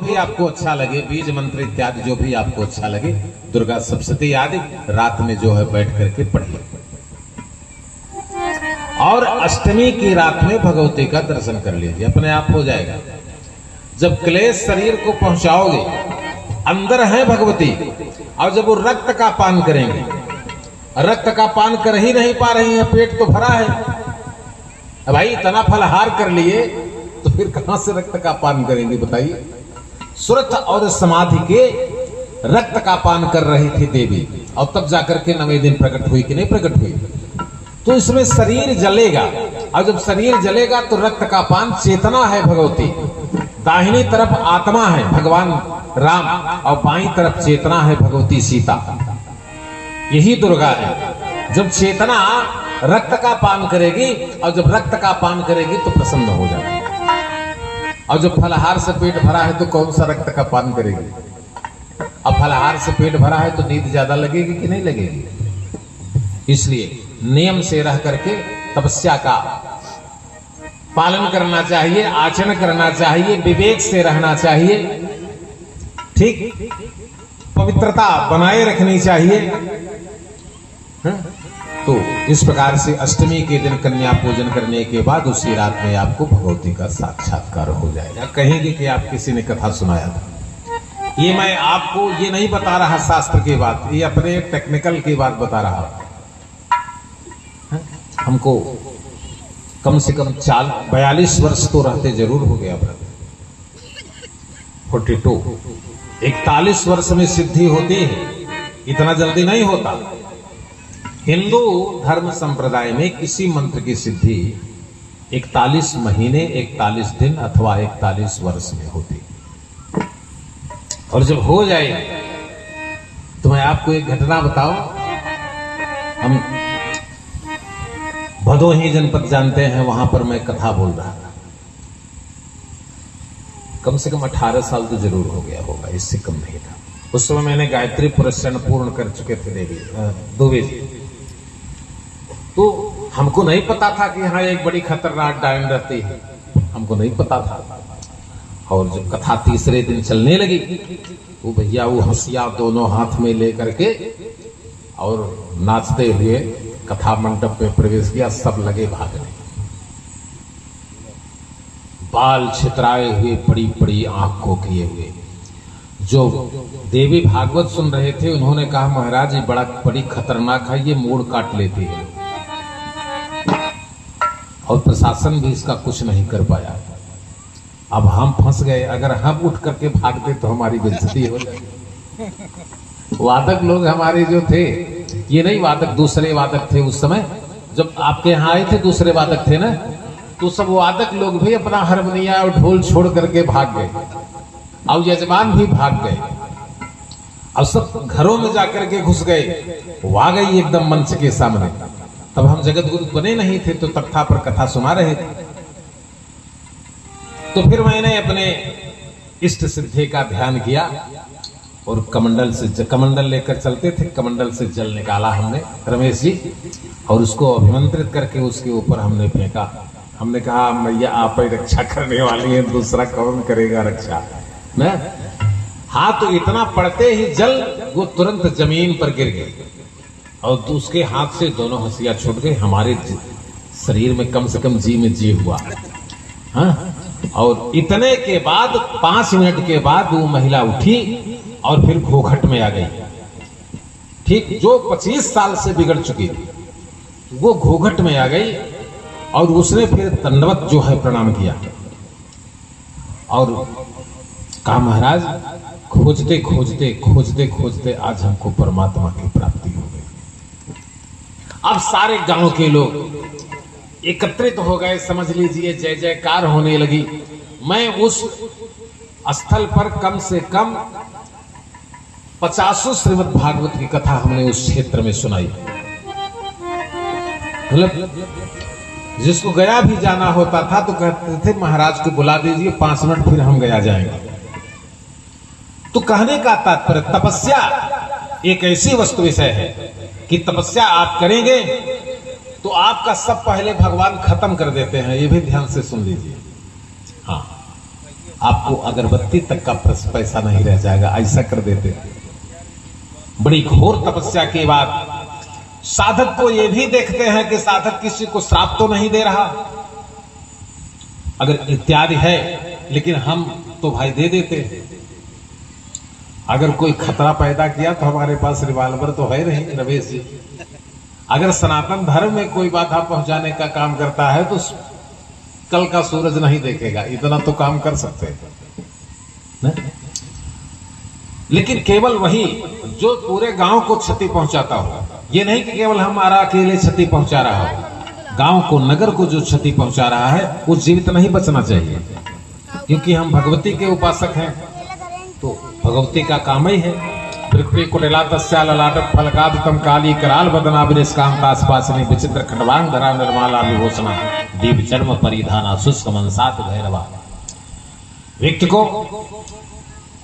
भी आपको अच्छा लगे, बीज मंत्र इत्यादि जो भी आपको अच्छा लगे, दुर्गा सप्तशती आदि रात में जो है बैठ करके पढ़िए। और अष्टमी की रात में भगवती का दर्शन कर लीजिए, अपने आप हो जाएगा। जब क्लेश शरीर को पहुंचाओगे, अंदर है भगवती, और जब वो रक्त का पान करेंगे, रक्त का पान कर ही नहीं पा रही है, पेट तो भरा है भाई, इतना फलहार कर लिए तो फिर कहां से रक्त का पान करेंगे बताइए। सुरत और समाधि के रक्त का पान कर रही थी देवी, और तब जाकर के 9वें दिन प्रकट हुई कि नहीं प्रकट हुई। तो इसमें शरीर जलेगा, और जब शरीर जलेगा तो रक्त का पान, चेतना है भगवती, दाहिनी तरफ आत्मा है भगवान राम, और बाईं तरफ चेतना है भगवती सीता। यही दुर्गा है। जब चेतना रक्त का पान करेगी, और जब रक्त का पान करेगी तो प्रसन्न हो जाएगी। और जब फलहार से पेट भरा है तो कौन सा रक्त का पान करेगी। अब फलहार से पेट भरा है तो नींद ज्यादा लगेगी कि नहीं लगेगी। इसलिए नियम से रह करके तपस्या का पालन करना चाहिए, आचरण करना चाहिए, विवेक से रहना चाहिए, ठीक, पवित्रता बनाए रखनी चाहिए। तो इस प्रकार से अष्टमी के दिन कन्या पूजन करने के बाद उसी रात में आपको भगवती का साक्षात्कार हो जाएगा। कहेंगे कि आप किसी ने कथा सुनाया था, ये मैं आपको ये नहीं बता रहा शास्त्र की बात, ये अपने टेक्निकल की बात बता रहा। हमको कम से कम 42 वर्ष तो रहते जरूर हो गया ब्रदर, 42, 41 वर्ष में सिद्धि होती है, इतना जल्दी नहीं होता। हिंदू धर्म संप्रदाय में किसी मंत्र की सिद्धि 41 महीने, 41 दिन अथवा 41 वर्ष में होती। और जब हो जाए तो मैं आपको एक घटना बताऊं। हम भदोही जनपद जानते हैं, वहां पर मैं कथा बोल रहा था। कम से कम 18 साल तो जरूर हो गया होगा, इससे कम नहीं था। उस समय मैंने गायत्री पुरस्कार पूर्ण कर चुके थे देवी दुबे जी। तो हमको नहीं पता था कि यहाँ एक बड़ी खतरनाक डायन रहती है, हमको नहीं पता था। और जब कथा तीसरे दिन चलने लगी, वो भैया वो हंसिया दोनों हाथ में लेकर के और नाचते हुए कथा मंडप में प्रवेश किया। सब लगे भागने, बाल छितराए हुए, बड़ी बड़ी आंख को किए हुए। जो देवी भागवत सुन रहे थे उन्होंने कहा, महाराज ये बड़ी खतरनाक है, ये मोड़ काट लेती है। और प्रशासन भी इसका कुछ नहीं कर पाया। अब हम फंस गए, अगर हम उठ करके भागते तो हमारी बेइज्जती हो जाए। वादक लोग हमारे जो थे, ये नहीं वादक, दूसरे वादक थे उस समय जब आपके यहाँ आए थे, दूसरे वादक थे ना, तो सब वादक लोग भी अपना हारमोनिया और ढोल छोड़ करके भाग गए, और यजमान भी भाग गए, और सब घरों में जाकर के घुस गए। वो आ गई एकदम मंच के सामने। तब हम जगत गुरु बने नहीं थे, तो तख्ता पर कथा सुना रहे थे। तो फिर मैंने अपने इष्ट सिद्धि का ध्यान किया, और कमंडल लेकर चलते थे, कमंडल से जल निकाला हमने, रमेश जी, और उसको अभिमंत्रित करके उसके ऊपर हमने फेंका। हमने कहा, मैया आप ही रक्षा करने वाली हैं, दूसरा कौन करेगा रक्षा ना। हाँ, तो इतना पड़ते ही जल वो तुरंत जमीन पर गिर गए, और उसके हाथ से दोनों हंसिया छूट गए। हमारे शरीर में कम से कम जी में जी हुआ। हाँ, और इतने के बाद 5 मिनट के बाद वो महिला उठी और फिर घोघट में आ गई। ठीक, जो 25 साल से बिगड़ चुकी थी वो घोघट में आ गई, और उसने फिर दंडवत जो है प्रणाम किया, और कहा, महाराज खोजते खोजते खोजते खोजते आज हमको परमात्मा की प्राप्ति हो गई। अब सारे गांव के लोग एकत्रित हो गए, समझ लीजिए जय जयकार होने लगी। मैं उस स्थल पर कम से कम 50 श्रीमद् भागवत की कथा हमने उस क्षेत्र में सुनाई। मतलब जिसको गया भी जाना होता था तो कहते थे, महाराज को बुला दीजिए, 5 मिनट फिर हम गया जाएंगे। तो कहने का तात्पर्य, तपस्या एक ऐसी वस्तु विषय है कि तपस्या आप करेंगे तो आपका सब पहले भगवान खत्म कर देते हैं। ये भी ध्यान से सुन लीजिए। हाँ, आपको अगरबत्ती तक का पैसा नहीं रह जाएगा, ऐसा कर देते। बड़ी घोर तपस्या के बाद साधक को यह भी देखते हैं कि साधक किसी को श्राप तो नहीं दे रहा, अगर इत्यादि है, लेकिन हम तो भाई दे देते। अगर कोई खतरा पैदा किया तो हमारे पास रिवाल्वर तो है नहीं रमेश जी। अगर सनातन धर्म में कोई बाधा पहुंचाने का काम करता है तो कल का सूरज नहीं देखेगा, इतना तो काम कर सकते हैं। लेकिन केवल वही जो पूरे गांव को क्षति पहुंचाता हो, ये नहीं कि केवल हमारा अकेले क्षति पहुंचा रहा हो, गांव को नगर को जो क्षति पहुंचा रहा है वो जीवित नहीं बचना चाहिए, क्योंकि हम भगवती के उपासक हैं, तो भगवती का काम ही है। पृथ्वी कुटिला तस्याल लाटक फलकादतम काली कराल बदना विरेशकांतास्पासनी विचित्र खंडवांग धरा निर्माला विभूषणा दीप चर्म परिधाना शुष्क मनसात भैरवा। व्यक्ति को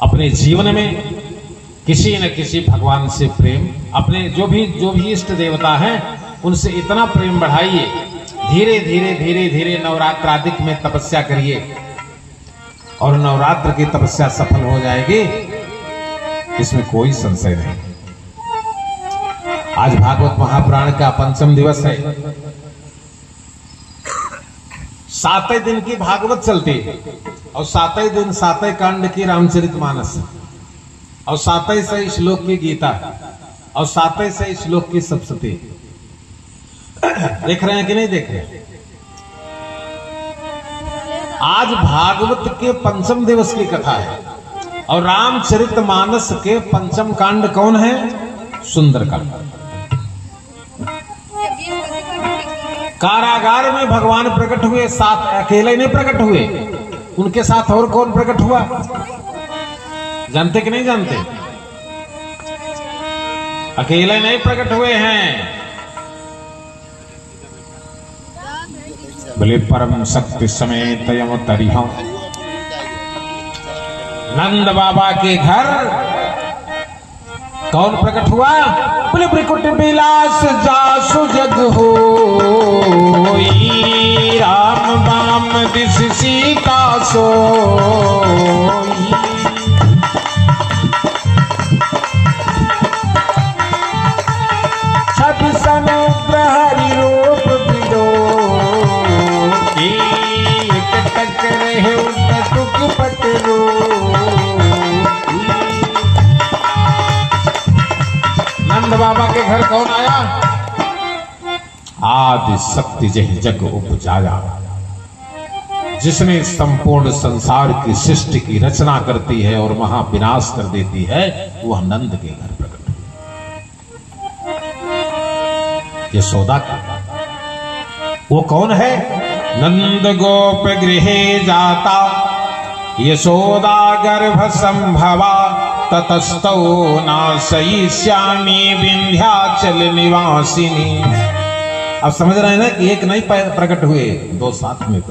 अपने जीवन में किसी न किसी भगवान से प्रेम, अपने जो भी इष्ट देवता हैं उनसे इतना प्रेम बढ़ाइए, धीरे धीरे धीरे धीरे नवरात्र आदि में तपस्या करिए और नवरात्र की तपस्या सफल हो जाएगी, इसमें कोई संशय नहीं। आज भागवत महापुराण का पंचम दिवस है। 7 दिन की भागवत चलती है और 7 दिन 7 कांड की रामचरितमानस और 7 श्लोक की गीता और 7 श्लोक की सप्तशती। देख रहे हैं कि नहीं देख रहे? आज भागवत के पंचम दिवस की कथा है और रामचरितमानस के पंचम कांड कौन है? सुंदरकांड। कारागार में भगवान प्रकट हुए, साथ अकेले नहीं प्रकट हुए, उनके साथ और कौन प्रकट हुआ जानते कि नहीं जानते? अकेले नहीं प्रकट हुए हैं, बोले परम शक्ति समेत यम तरिह। नंद बाबा के घर कौन प्रकट हुआ? बोले ब्रिकुट बिलास जासु जग होई, राम बाम दिस सीता सोई। छवि समुद्र हरि रूप बिलो, टक रहे टुक पटरो। नंद बाबा के घर कौन आया? आदि शक्ति जय जग उपजाया, जिसने संपूर्ण संसार की सृष्टि की रचना करती है और महाविनाश कर देती है, वह नंद के घर प्रकट हुई। यशोदा का वो कौन है? नंद गोप गृहे जाता, यशोदा गर्भ संभवा, ततस्तौ नाशयिष्यामि विंध्याचल निवासिनी। अब समझ रहे हैं ना कि एक नहीं प्रकट हुए, 2 साथ में